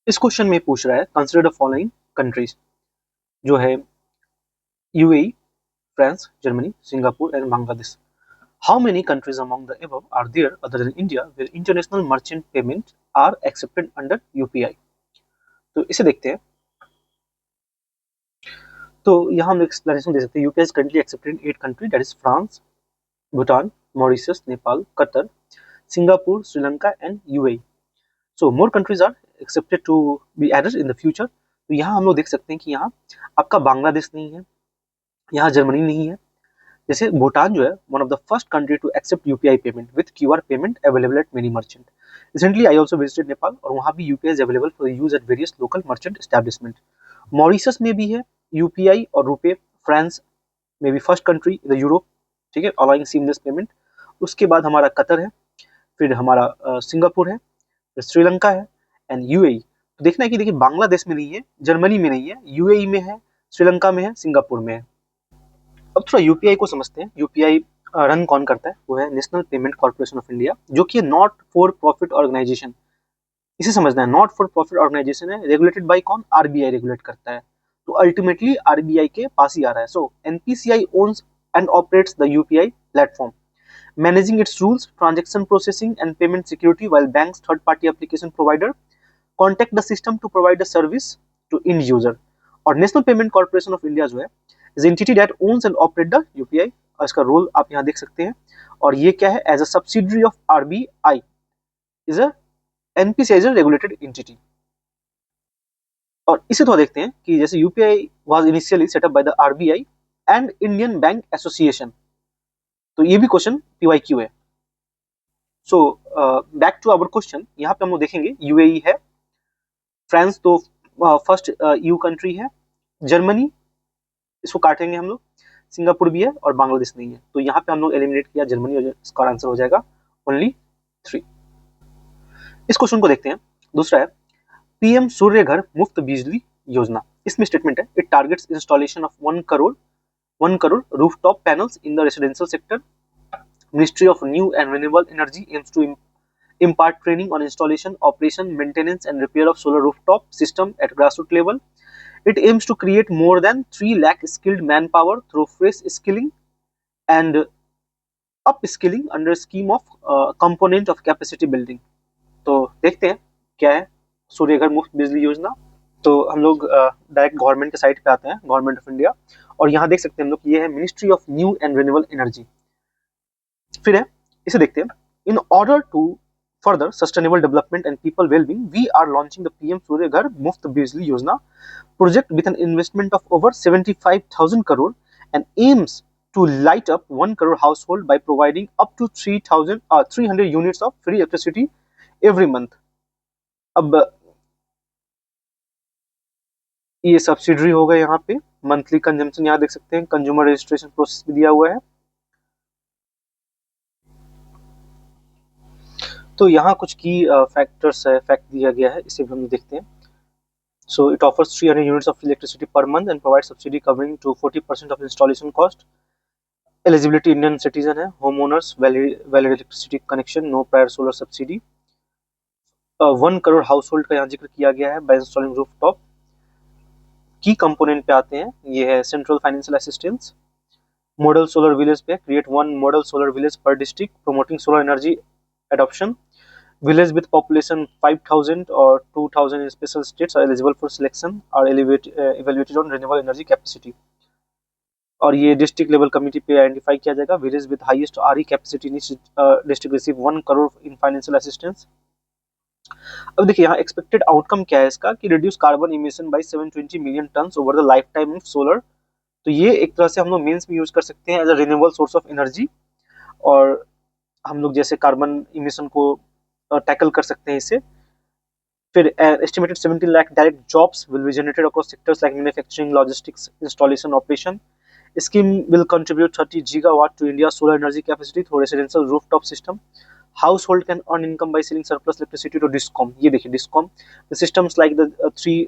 इस क्वेश्चन में पूछ रहा है कंसिडर द फॉलोइंग कंट्रीज, जो है UAE, France, Germany, Singapore and Bangladesh. How many countries among the above are there other than India where international merchant payments are accepted under UPI? तो इसे देखते हैं। तो यहाँ हम एक्सप्लेनेशन दे सकते हैं। UPI is currently accepted in 8 country, that is France, Bhutan, Mauritius, Nepal, Qatar, Singapore, Sri Lanka and UAE. So more countries are accepted to be added in the future. तो यहाँ हम लोग देख सकते हैं कि यहाँ आपका बांग्लादेश नहीं है, यहाँ जर्मनी नहीं है। जैसे भूटान जो है one of the first country to accept UPI payment with QR payment available at many merchant. Recently I also visited Nepal और वहाँ भी UPI is available for use at various local merchant establishment. Mauritius में भी है UPI और रुपए। France में भी first country in the Europe, ठीक है, अलाउइंग सीमलेस पेमेंट। उसके बाद हमारा कतर है, फिर हमारा सिंगापुर है, फिर श्रीलंका है एंड यूएई। तो देखना है कि देखिए बांग्लादेश में नहीं है, जर्मनी में नहीं है, यूएई में है, श्रीलंका में है, सिंगापुर में है। अब थोड़ा यूपीआई को समझते हैं। यूपीआई रन कौन करता है? वो है national Payment Corporation of India, जो कि नॉट फॉर प्रॉफिट ऑर्गेनाइजेशन। इसे समझना है, नॉट फॉर प्रॉफिट ऑर्गेनाइजेशन है। रेगुलेटेड बाय कौन? आरबीआई रेगुलेट करता है। तो अल्टीमेटली आरबीआई के पास ही आ रहा है। So NPCI owns and operates the UPI platform, managing its rules, transaction processing and payment security, while banks, third party application provider contact the system to provide the service to end user। और National Payment Corporation of India जो है is entity that owns and operate the UPI. और इसका role आप यहाँ देख सकते हैं। और ये क्या है? As a subsidiary of RBI, is a NPCI is a regulated entity. और इसे थोड़ा देखते हैं कि जैसे UPI was initially set up by the RBI and Indian bank association. तो ये भी क्वेश्चन पीवाईक्यू है। So back to our question, यहाँ पे हम लोग देखेंगे यूएई है, फ्रांस तो फर्स्ट यू कंट्री है, जर्मनी इसको काटेंगे हम लोग, सिंगापुर भी है और बांग्लादेश नहीं है। तो यहाँ पे हम लोग एलिमिनेट किया जर्मनी और इसका आंसर हो जाएगा ओनली 3। इस क्वेश्चन को देखते हैं। दूसरा है पीएम सूर्य घर मुफ्त बिजली योजना। इसमें स्टेटमेंट है it targets installation of 1 crore rooftop panels in the residential sector. Ministry of new and renewable energy aims to impart training on installation, operation, maintenance and repair of solar rooftop system at grassroots level. It aims to create more than 3 lakh skilled manpower through fresh skilling and upskilling under scheme of component of capacity building। तो देखते हैं क्या है सूर्य घर मुफ्त बिजली योजना। तो हम लोग डायरेक्ट गवर्नमेंट के साइट पे आते हैं, गवर्नमेंट ऑफ इंडिया, और यहाँ देख सकते हैं हम लोग ये है ministry of new and renewable energy. फिर है इसे देखते हैं। In order to further sustainable development and people well-being, we are launching the PM Surya Ghar Muft Bijli Yojana project with an investment of over 75,000 crore and aims to light up 1 crore household by providing up to 300 units of free electricity every month। अब ये subsidiary होगा, यहाँ पे monthly consumption यहाँ देख सकते हैं, consumer registration process भी दिया हुआ है। तो यहाँ कुछ की फैक्टर्स है, फैक्ट दिया गया है, इसे भी हम देखते हैं। So it offers 300 units of electricity per month and provides subsidy covering to 40% of installation cost। Eligibility Indian citizen है, homeowners, valid electricity connection, no prior solar subsidy। 1 crore household का यहाँ जिक्र किया गया है by installing rooftop। की component पे आते हैं, ये है central financial assistance. Model solar village पे क्रिएट 1 मॉडल सोलर विलेज पर district promoting solar energy adoption। Villages with population 5,000 or 2,000 in special states are eligible for selection are evaluated on renewable energy capacity। और ये district level committee पे identify किया जाएगा। Village with highest RE capacity district receive 1 crore in financial assistance. अब देखिए यहाँ expected outcome क्या है इसका कि reduce carbon emission by 720 million tons over the life time of solar. तो ये एक तरह से हम लोग मेंस में यूज कर सकते हैं as a renewable source of energy, और हम लोग जैसे कार्बन इमिशन को टैकल कर सकते हैं इससे। फिर estimated 17 lakh direct jobs will be generated across sectors like manufacturing, logistics, installation, operation। Scheme will contribute 30 gigawatt to India's solar energy capacity through residential rooftop system। Household can earn income by selling surplus electricity to DISCOM। ये देखिए DISCOM, the systems like the 3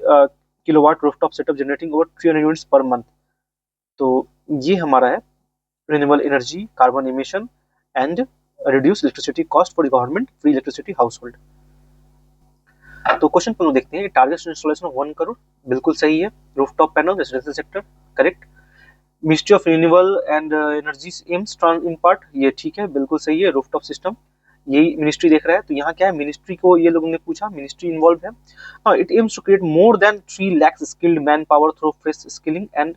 kilowatt rooftop setup generating over 300 units per month। तो ये हमारा है renewable energy, carbon emission and reduce electricity cost for the government, free electricity household। तो question पर देखते हैं, टारगेट इंस्टॉलेशन 1 करोड़, बिल्कुल सही है। Rooftop panel residential sector, correct. Ministry of renewable and energy AIIMS in part, ये ठीक है, बिल्कुल सही है। रूफटॉप सिस्टम यही मिनिस्ट्री देख रहा है, तो यहाँ क्या है, मिनिस्ट्री को ये लोगों ने पूछा, मिनिस्ट्री इन्वॉल्व है। हाँ, it aims to create more than 3 lakh skilled man power through fresh skilling and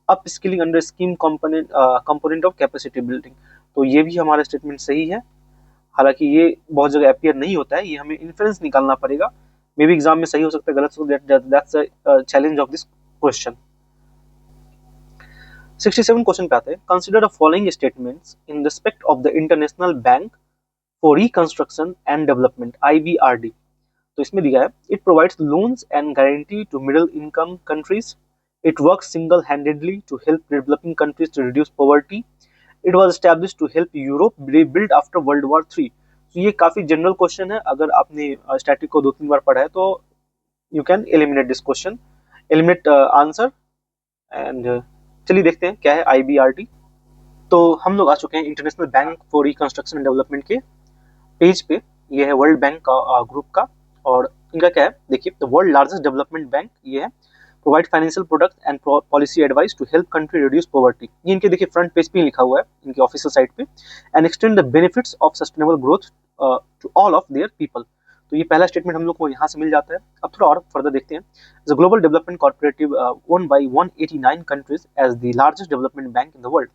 upskilling under scheme component of capacity building. तो ये भी हमारा स्टेटमेंट सही है। हालांकि ये बहुत जगह अपियर नहीं होता है, ये हमें इन्फ्रेंस निकालना पड़ेगा, मे बी एग्जाम में सही हो सकता है, गलत हो, that's a challenge of this question. 67 question पे आते हैं, consider the following statements in respect of the International Bank for Reconstruction and Development IBRD। तो इसमें दिया है, it provides loans and guarantee to middle income countries, it works single handedly to help developing countries to reduce poverty, it was established to help Europe rebuild after World War 3। तो ये काफी general question है, अगर आपने static को 2-3 बार पढ़ा है तो you can eliminate this question, eliminate answer. And चलिए देखते हैं क्या है IBRD। तो हम लोग आ चुके हैं international Bank for Reconstruction and development के पेज पे। ये है वर्ल्ड बैंक का ग्रुप का, और इनका क्या है देखिए, the world largest development bank ये है, provide financial product and policy advice to help country reduce poverty. ये इनके देखिए फ्रंट पेज पे लिखा हुआ है, इनके ऑफिशियल साइट पे, and extend the benefits of sustainable growth to all of their people. तो ये पहला स्टेटमेंट हम लोग को यहाँ से मिल जाता है। अब थोड़ा और फर्दर देखते हैं, the global development cooperative own by 189 countries as the largest development bank in the world,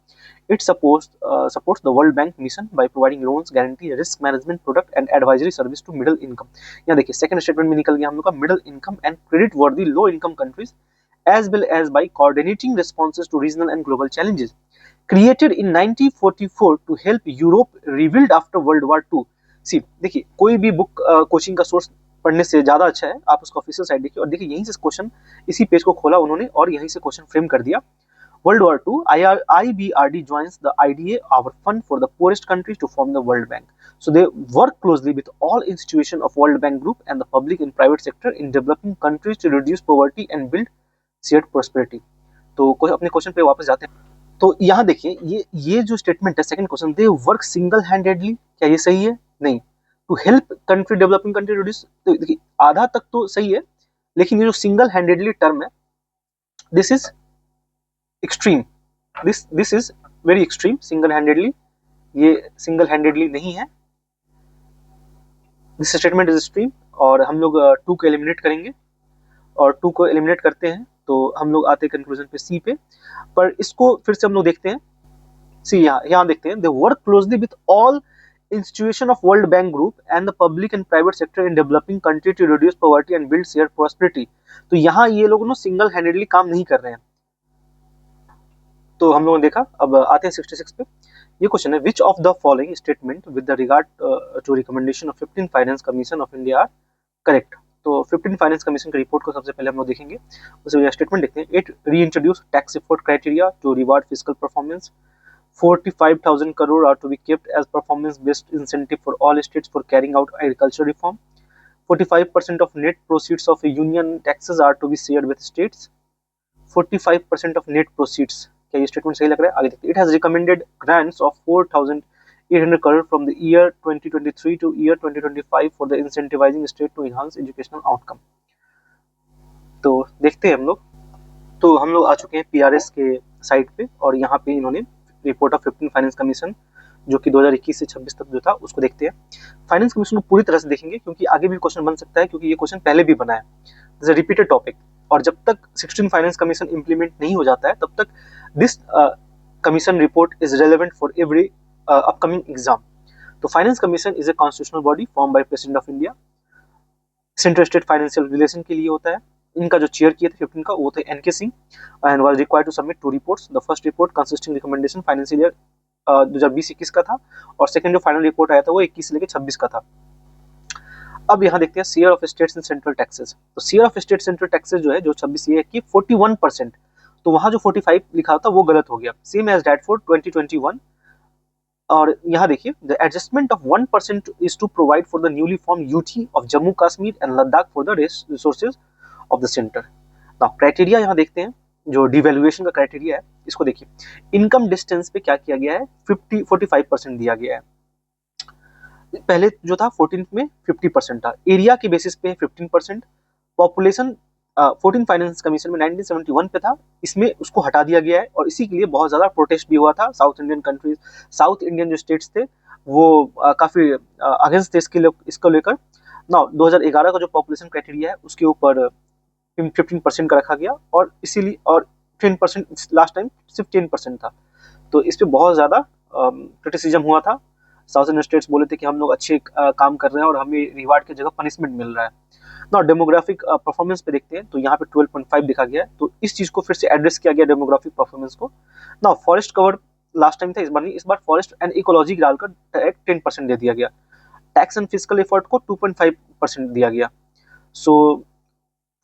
it supports the World Bank mission by providing loans, guarantee, risk management product and advisory service to middle income। यहाँ देखिए second statement में निकल गया हम लोग का, middle income and credit वर्दी low income countries as well as by coordinating responses to regional and global challenges, created in 1944 to help Europe rebuild after World War II। सी देखिए, कोई भी बुक कोचिंग का सोर्स पढ़ने से ज्यादा अच्छा है आप उसका ऑफिशियल साइट देखिए, और देखिए यहीं से क्वेश्चन, इसी पेज को खोला उन्होंने और यहीं से क्वेश्चन फ्रेम कर दिया। World War II, IBRD joins the IDA, our fund for the poorest countries, to form the World Bank. So they work closely with all institutions of World Bank Group and the public and private sector in developing countries to reduce poverty and build shared prosperity। तो अपने question पे वापस जाते हैं। तो यहाँ देखिए, ये जो स्टेटमेंट है second question, they work single handedly, क्या ये सही है? नहीं। To help country developing country reduce, तो देखिए आधा तक तो सही है, लेकिन ये जो सिंगल हैंडेडली टर्म है, this is extreme, this is very extreme. Single handedly, ये सिंगल हैंडेडली नहीं है, दिस स्टेटमेंट इज एक्सट्रीम। और हम लोग 2 को एलिमिनेट करेंगे, और 2 को एलिमिनेट करते हैं तो हम लोग आते हैं कंक्लूजन पे सी पे। पर इसको फिर से हम लोग देखते हैं, सी यहाँ देखते हैं, they work closely with all institution of World Bank Group and the public and private sector in developing country to reduce poverty and build shared prosperity। तो यहाँ ये लोग ना सिंगल हैंडेडली काम नहीं कर रहे हैं। तो हम लोगों ने देखा, अब आते हैं 66 पे। ये क्वेश्चन है, which of the following statement with the regard to recommendation of 15 Finance Commission of India are correct. तो 15 फाइनेंस कमीशन की रिपोर्ट को सबसे पहले हम लोग देखेंगे, उसमें स्टेटमेंट देखते हैं, it reintroduce tax effort criteria to reward fiscal performance, 45,000 crore are to be kept as performance-based incentive for all states for carrying out agricultural reform. 45% of net proceeds of union taxes are to be shared with states. 45% of net proceeds, क्या ये statement सही लग रहा है? आगे देखते हैं, it has recommended grants of 4,800 crore from the year 2023 to year 2025 for the incentivizing state to enhance educational outcome। तो देखते हैं हम लोग, तो हम लोग आ चुके हैं PRS के साइट पे, और यहाँ पे इन्होंने रिपोर्ट ऑफ 15 फाइनेंस कमीशन जो कि 2021 से 26 तक जो था उसको देखते हैं। फाइनेंस कमीशन को पूरी तरह से देखेंगे क्योंकि आगे भी क्वेश्चन बन सकता है, क्योंकि ये क्वेश्चन पहले भी बना है, दिस इज रिपीटेड टॉपिक। और जब तक 16 फाइनेंस कमीशन इंप्लीमेंट नहीं हो जाता है तब तक this commission report is relevant for every upcoming exam. तो finance commission is a constitutional body form by president of India, central state financial relation के लिए होता है। इनका जो चेयर किए थे 15 का वो थे NK Singh, and was required to submit 2 reports. The first report consisting recommendation financial year 2020-21 का था, और सेकंड जो फाइनल रिपोर्ट आया था वो 21 से लेकर 26 का था। अब यहाँ देखते हैं share of states in central taxes. तो share of state central taxes जो है, जो 26 ये है कि 41%, तो वहां जो 45 लिखा था वो गलत हो गया, सेम एज दैट फॉर 2021। और यहाँ देखिए, the adjustment of 1% is to provide for the newly form UT of Jammu Kashmir and Ladakh for the resources of the centre. Now criteria यहाँ देखते हैं, जो डिवैल्यूएशन का क्राइटेरिया है इसको देखिए। इनकम डिस्टेंस पे क्या किया गया है, 45% दिया गया है। पहले जो था 14 में 50% था, एरिया के बेसिस पे 15%, पॉपुलेशन 14 फाइनेंस कमीशन में 1971 पे था, इसमें उसको हटा दिया गया है और इसी के लिए बहुत ज्यादा प्रोटेस्ट भी हुआ था। South Indian countries, south Indian जो स्टेट्स थे वो काफी अगेंस्ट थे इसको लेकर। ना 2011 का जो पॉपुलेशन क्राइटेरिया है उसके ऊपर 15% का रखा गया और इसीलिए और 10%, लास्ट टाइम सिर्फ 10% था, तो इस पे बहुत ज्यादा क्रिटिसिज्म हुआ था। साउथ इंडियन स्टेट्स बोले थे कि हम लोग अच्छे काम कर रहे हैं और हमें रिवार्ड की जगह पनिशमेंट मिल रहा है ना। डेमोग्राफिक परफॉर्मेंस पे देखते हैं तो यहाँ पे 12.5 दिखा गया है, तो इस चीज को फिर से एड्रेस किया गया डेमोग्राफिक परफॉर्मेंस को ना। फॉरेस्ट कवर लास्ट टाइम था, इस बार नहीं, इस बार फॉरेस्ट एंड इकोलॉजी डालकर 10% दे दिया गया। टैक्स एंड फिजिकल एफर्ट को 2.5% दिया गया। सो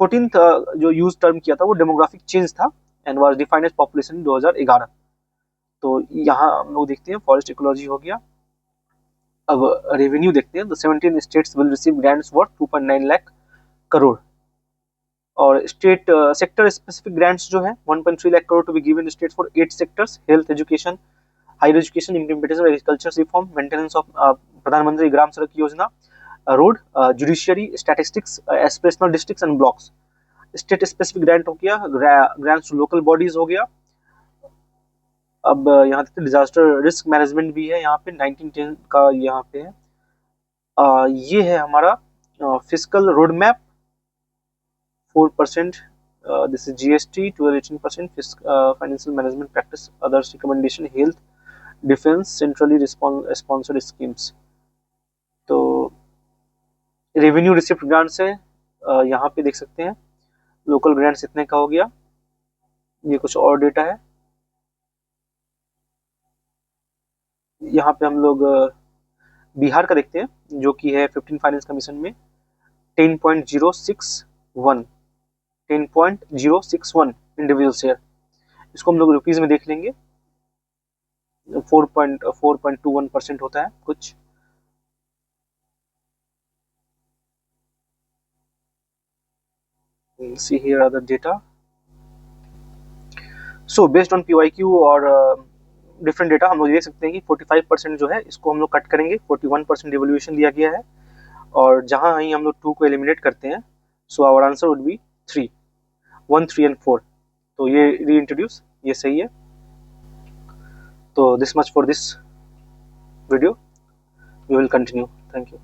14th जो यूज टर्म किया था वो डेमोग्राफिक चेंज था and was defined as population 2011। तो यहाँ हम लोग देखते हैं फॉरेस्ट इकोलॉजी हो गया। अब रेवेन्यू देखते हैं, तो 17 states will receive grants worth 2.9 lakh crore, और स्टेट सेक्टर स्पेसिफिक ग्रांट्स जो है 1.3 lakh crore to be given state for 8 sectors: health, education, higher education, implementation agriculture reform, maintenance of Pradhan Mantri Gram Sadak Yojana, road, judiciary, statistics, aspirational districts and blocks. State specific grant हो गया, grants to local bodies हो गया। अब यहाँ तक disaster risk management भी है, यहाँ पे 1910 का यहाँ पे है। ये है हमारा physical road map 4%, this is GST 12-18%, financial management practice, others recommendation, health, defence, centrally sponsored schemes. तो रेवेन्यू रिसिप्ट ग्रांट्स है, यहाँ पे देख सकते हैं लोकल ग्रांट्स इतने का हो गया। ये कुछ और डेटा है, यहाँ पे हम लोग बिहार का देखते हैं जो कि है 15 फाइनेंस कमीशन में 10.061 इंडिविजुअल शेयर। इसको हम लोग रुपीज में देख लेंगे, 4.21% होता है कुछ। See here other data. So based on PYQ और डिफरेंट डेटा हम लोग देख सकते हैं कि 45% जो है इसको हम लोग कट करेंगे, 41% डिवोल्यूशन दिया गया है, और जहां ही हम लोग 2 को एलिमिनेट करते हैं so our answer would be 3, 1, 3 and 4। तो ये री इंट्रोड्यूस, ये सही है। तो this much for this video, we will continue. Thank you.